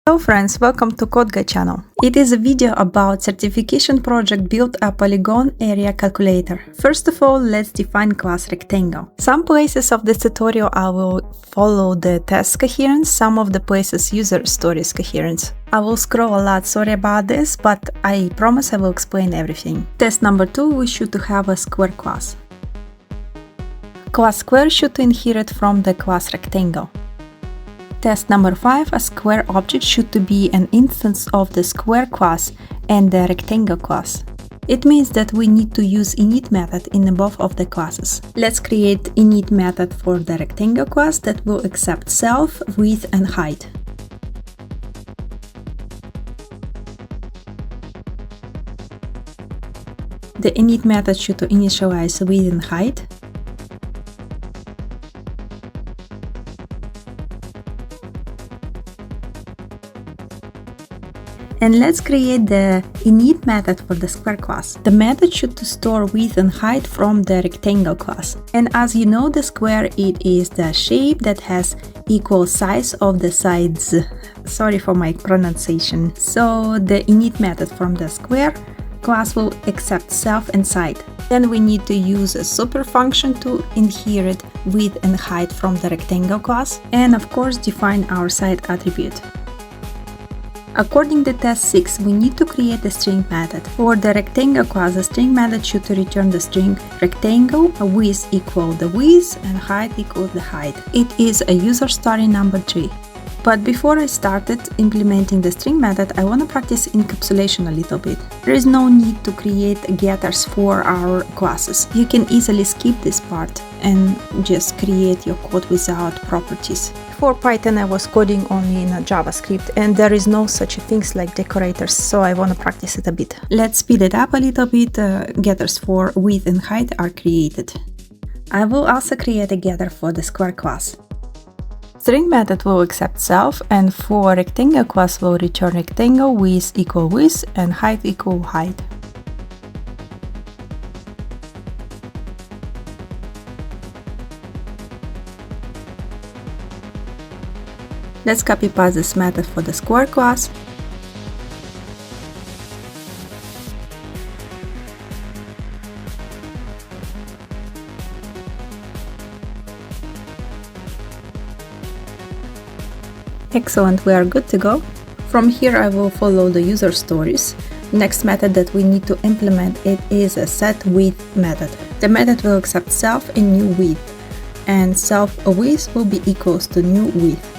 Hello friends, welcome to Code Guy channel. It is a video about certification project build a Polygon area calculator. First of all, let's define class rectangle. Some places of this tutorial I will follow the test coherence, some of the places user stories coherence. I will scroll a lot, sorry about this, but I promise I will explain everything. Test number 2, we should have a square class. Class square should inherit from the class rectangle. Test number 5, a square object should be an instance of the square class and the rectangle class. It means that we need to use init method in both of the classes. Let's create init method for the rectangle class that will accept self, width and height. The init method should initialize width and height. And let's create the init method for the square class. The method should store width and height from the rectangle class. And as you know, the square, it is the shape that has equal size of the sides. Sorry for my pronunciation. So the init method from the square class will accept self and side. Then we need to use a super function to inherit width and height from the rectangle class. And of course, define our side attribute. According to test 6, we need to create a string method. For the rectangle class, the string method should return the string rectangle, width equal the width and height equals the height. It is a user story number 3. But before I started implementing the string method, I want to practice encapsulation a little bit. There is no need to create getters for our classes. You can easily skip this part and just create your code without properties. For Python, I was coding only in JavaScript and there is no such things like decorators, so I want to practice it a bit. Let's speed it up a little bit. Getters for width and height are created. I will also create a getter for the square class. String method will accept self, and for rectangle class will return rectangle, width equal width and height equal height. Let's copy paste this method for the square class. Excellent, we are good to go. From here I will follow the user stories. Next method that we need to implement it is a setWidth method. The method will accept self and new width, and self width will be equals to new width.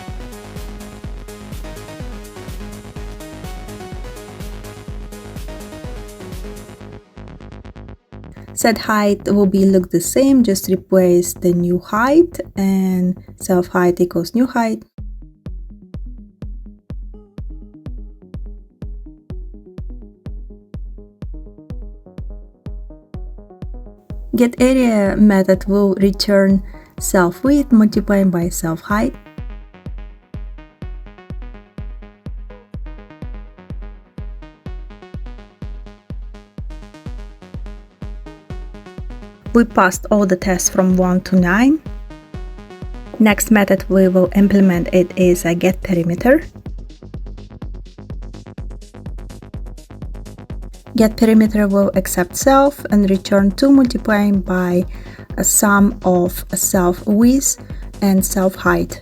Set height will be look the same, just replace the new height and self height equals new height. GetArea method will return self width multiplied by self height. We passed all the tests from 1 to 9. Next method we will implement it is a getPerimeter. GetPerimeter will accept self and return 2 multiplied by a sum of self width and self height.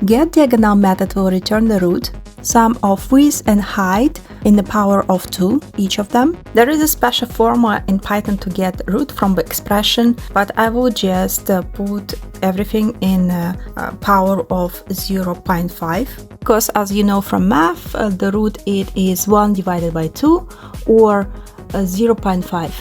GetDiagonal method will return the root, sum of width and height in the power of 2, each of them. There is a special formula in Python to get root from the expression, but I will just put everything in power of 0.5, because as you know from math, the root it is 1 divided by 2 or 0.5.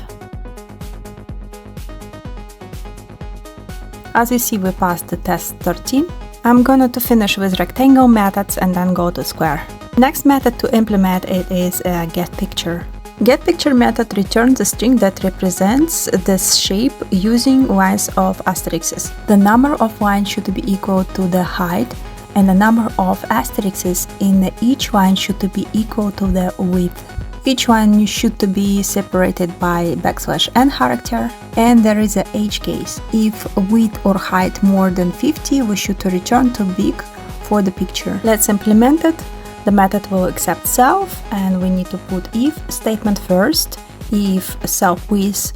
As you see, we passed the test 13. I'm going to finish with rectangle methods and then go to square. Next method to implement it is getPicture. GetPicture method returns a string that represents this shape using lines of asterisks. The number of lines should be equal to the height, and the number of asterisks in each line should be equal to the width. Each one should to be separated by \n character, and there is a edge case. If width or height more than 50, we should to return to big for the picture. Let's implement it. The method will accept self, and we need to put if statement first. If self width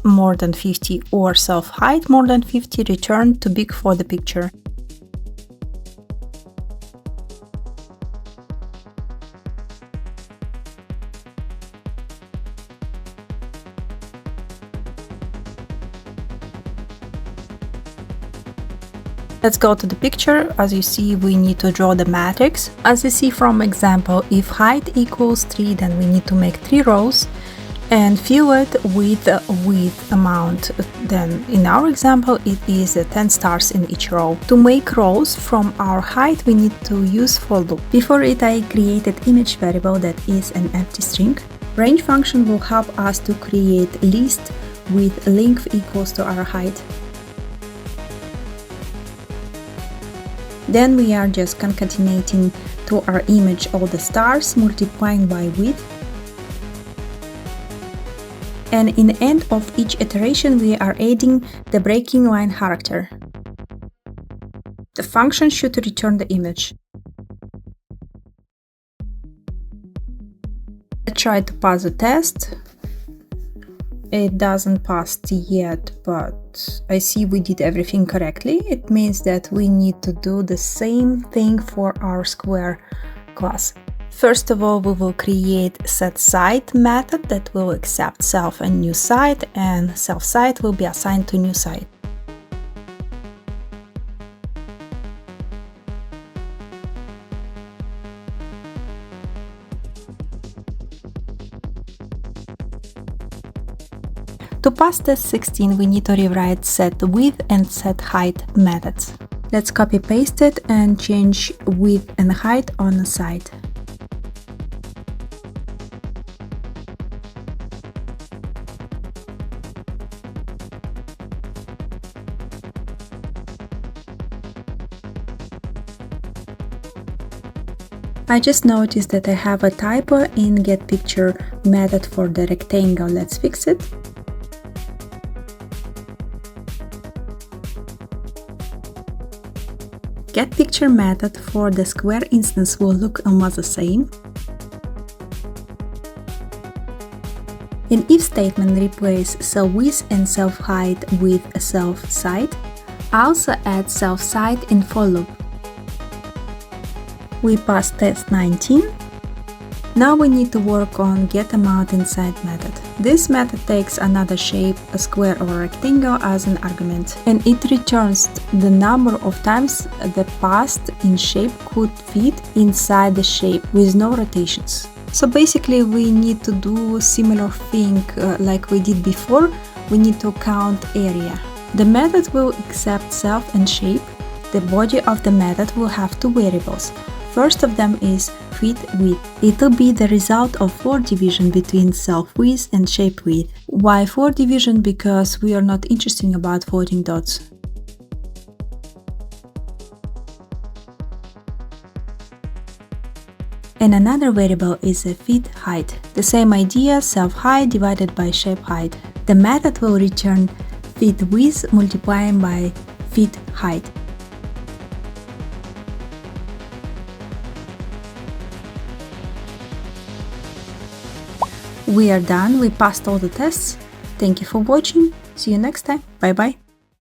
more than 50 or self height more than 50, return to big for the picture. Let's go to the picture. As you see, we need to draw the matrix. As you see from example, if height equals 3, then we need to make 3 rows and fill it with width amount. Then in our example, it is 10 stars in each row. To make rows from our height, we need to use for loop. Before it, I created image variable that is an empty string. Range function will help us to create list with length equals to our height. Then we are just concatenating to our image all the stars, multiplying by width. And in the end of each iteration, we are adding the breaking line character. The function should return the image. Let's try to pass the test. It doesn't pass yet, but I see we did everything correctly. It means that we need to do the same thing for our square class. First of all, we will create setSide method that will accept self and new site, and self site will be assigned to new site. To pass test 16, we need to rewrite setWidth and setHeight methods. Let's copy paste it and change width and height on the side. I just noticed that I have a typo in getPicture method for the rectangle. Let's fix it. GetPicture method for the square instance will look almost the same. An if statement replace self-width and self-height with a self-side. Also add self-side in for loop. We passed test 19. Now we need to work on getAmount inside method. This method takes another shape, a square or a rectangle, as an argument, and it returns the number of times the passed in shape could fit inside the shape with no rotations. So basically we need to do a similar thing like we did before. We need to count area. The method will accept self and shape. The body of the method will have two variables. First of them is FitWidth. It will be the result of 4 division between self-width and shape width. Why 4 division? Because we are not interested about floating dots. And another variable is a FitHeight. The same idea, self-height divided by shape height. The method will return FitWidth multiplying by FitHeight. We are done. We passed all the tests. Thank you for watching. See you next time. Bye bye.